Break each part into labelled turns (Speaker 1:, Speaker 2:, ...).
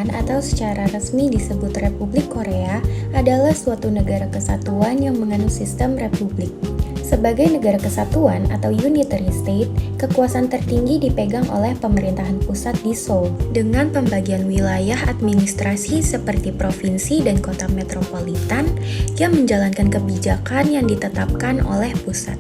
Speaker 1: Selatan atau secara resmi disebut Republik Korea adalah suatu negara kesatuan yang menganut sistem republik. Sebagai negara kesatuan atau unitary state, kekuasaan tertinggi dipegang oleh pemerintahan pusat di Seoul dengan pembagian wilayah administrasi seperti provinsi dan kota metropolitan yang menjalankan kebijakan yang ditetapkan oleh pusat.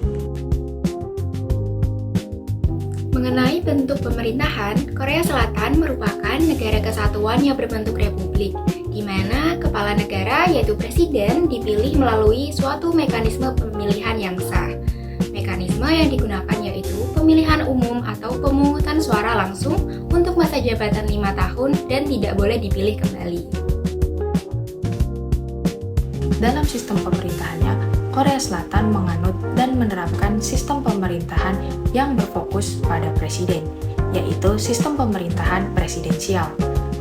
Speaker 2: Mengenai bentuk pemerintahan, Korea Selatan merupakan negara kesatuan yang berbentuk republik, di mana kepala negara yaitu presiden dipilih melalui suatu mekanisme pemilihan yang sah. Mekanisme yang digunakan yaitu pemilihan umum atau pemungutan suara langsung untuk masa jabatan 5 tahun dan tidak boleh dipilih kembali.
Speaker 3: Dalam sistem pemerintahannya, Korea Selatan menganut dan menerapkan sistem pemerintahan yang berfokus pada presiden, yaitu sistem pemerintahan presidensial,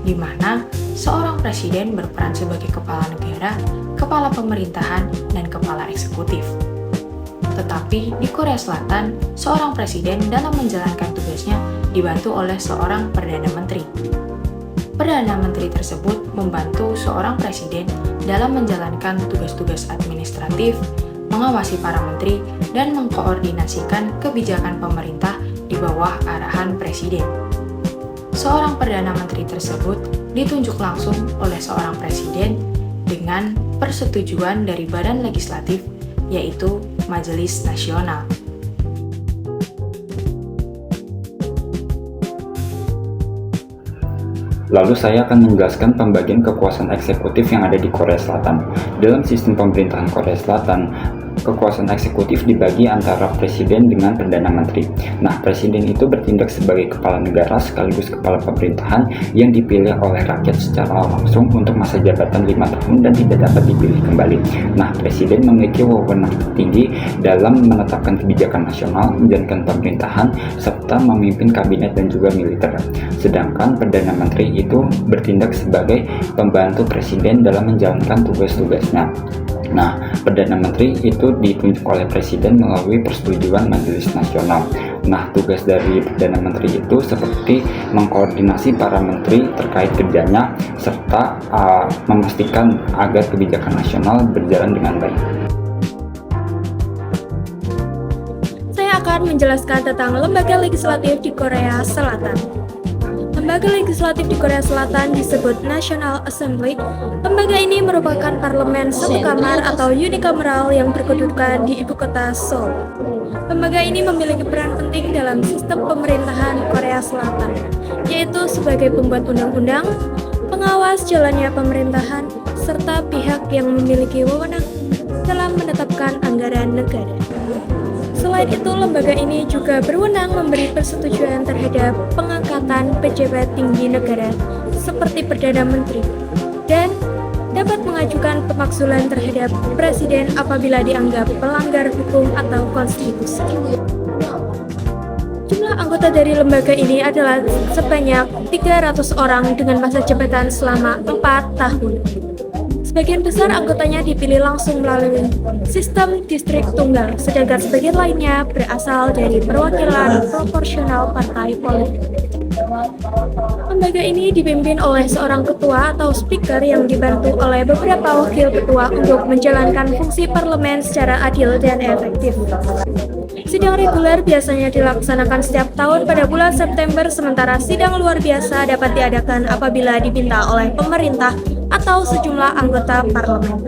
Speaker 3: di mana seorang presiden berperan sebagai kepala negara, kepala pemerintahan, dan kepala eksekutif. Tetapi di Korea Selatan, seorang presiden dalam menjalankan tugasnya dibantu oleh seorang Perdana Menteri. Perdana Menteri tersebut membantu seorang presiden dalam menjalankan tugas-tugas administratif, mengawasi para menteri, dan mengkoordinasikan kebijakan pemerintah di bawah arahan presiden. Seorang Perdana Menteri tersebut ditunjuk langsung oleh seorang presiden dengan persetujuan dari badan legislatif, yaitu Majelis Nasional.
Speaker 4: Lalu saya akan menjelaskan pembagian kekuasaan eksekutif yang ada di Korea Selatan. Dalam sistem pemerintahan Korea Selatan, kekuasaan eksekutif dibagi antara presiden dengan perdana menteri. Nah, presiden itu bertindak sebagai kepala negara sekaligus kepala pemerintahan yang dipilih oleh rakyat secara langsung untuk masa jabatan 5 tahun dan tidak dapat dipilih kembali. Nah, presiden memiliki wewenang tertinggi dalam menetapkan kebijakan nasional, menjalankan pemerintahan, serta memimpin kabinet dan juga militer. Sedangkan perdana menteri itu bertindak sebagai pembantu presiden dalam menjalankan tugas-tugasnya. Nah, Perdana Menteri itu ditunjuk oleh Presiden melalui persetujuan Majelis Nasional. Nah, tugas dari Perdana Menteri itu seperti mengkoordinasi para menteri terkait kerjanya, serta memastikan agar kebijakan nasional berjalan dengan baik.
Speaker 5: Saya akan menjelaskan tentang lembaga legislatif di Korea Selatan. Lembaga legislatif di Korea Selatan disebut National Assembly. Lembaga ini merupakan parlemen satu kamar atau unikameral yang berkedudukan di ibu kota Seoul. Lembaga ini memiliki peran penting dalam sistem pemerintahan Korea Selatan, yaitu sebagai pembuat undang-undang, pengawas jalannya pemerintahan, serta pihak yang memiliki wewenang dalam menetapkan anggaran negara. Selain itu, lembaga ini juga berwenang memberi persetujuan terhadap pengangkatan pejabat tinggi negara seperti Perdana Menteri dan dapat mengajukan pemakzulan terhadap presiden apabila dianggap melanggar hukum atau konstitusi. Jumlah anggota dari lembaga ini adalah sebanyak 300 orang dengan masa jabatan selama 4 tahun. Sebagian besar anggotanya dipilih langsung melalui sistem distrik tunggal, sedangkan sebagian lainnya berasal dari perwakilan proporsional partai politik. Lembaga ini dipimpin oleh seorang ketua atau speaker yang dibantu oleh beberapa wakil ketua untuk menjalankan fungsi parlemen secara adil dan efektif. Sidang reguler biasanya dilaksanakan setiap tahun pada bulan September, sementara sidang luar biasa dapat diadakan apabila diminta oleh pemerintah atau sejumlah anggota parlemen.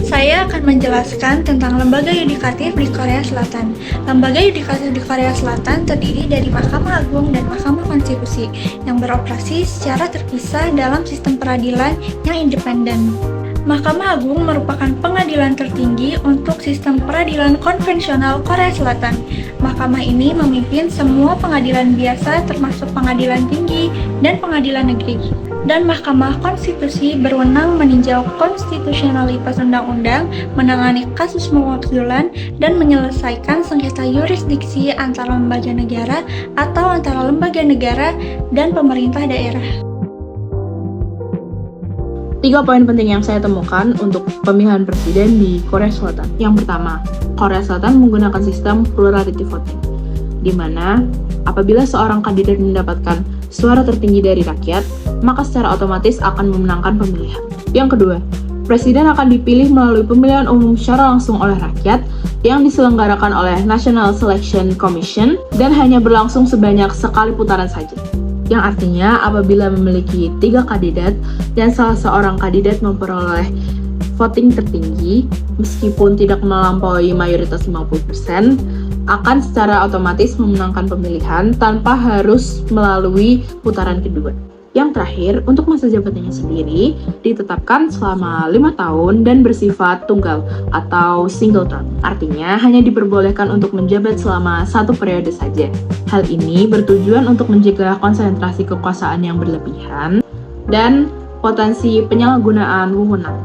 Speaker 6: Saya akan menjelaskan tentang lembaga yudikatif di Korea Selatan. Lembaga yudikatif di Korea Selatan terdiri dari Mahkamah Agung dan Mahkamah Konstitusi yang beroperasi secara terpisah dalam sistem peradilan yang independen. Mahkamah Agung merupakan pengadilan tertinggi untuk sistem peradilan konvensional Korea Selatan. Mahkamah ini memimpin semua pengadilan biasa termasuk pengadilan tinggi dan pengadilan negeri. Dan Mahkamah Konstitusi berwenang meninjau konstitusionalitas undang-undang, menangani kasus pemakzulan, dan menyelesaikan sengketa yurisdiksi antara lembaga negara atau antara lembaga negara dan pemerintah daerah.
Speaker 7: 3 poin penting yang saya temukan untuk pemilihan presiden di Korea Selatan. Yang pertama, Korea Selatan menggunakan sistem plurality voting. di mana apabila seorang kandidat mendapatkan suara tertinggi dari rakyat, maka secara otomatis akan memenangkan pemilihan. Yang kedua, presiden akan dipilih melalui pemilihan umum secara langsung oleh rakyat yang diselenggarakan oleh National Selection Commission dan hanya berlangsung sebanyak sekali putaran saja. Yang artinya apabila memiliki 3 kandidat dan salah seorang kandidat memperoleh voting tertinggi, meskipun tidak melampaui mayoritas 50%, akan secara otomatis memenangkan pemilihan tanpa harus melalui putaran kedua. Yang terakhir, untuk masa jabatannya sendiri ditetapkan selama 5 tahun dan bersifat tunggal atau single term. Artinya hanya diperbolehkan untuk menjabat selama 1 periode saja. Hal ini bertujuan untuk mencegah konsentrasi kekuasaan yang berlebihan dan potensi penyalahgunaan wewenang.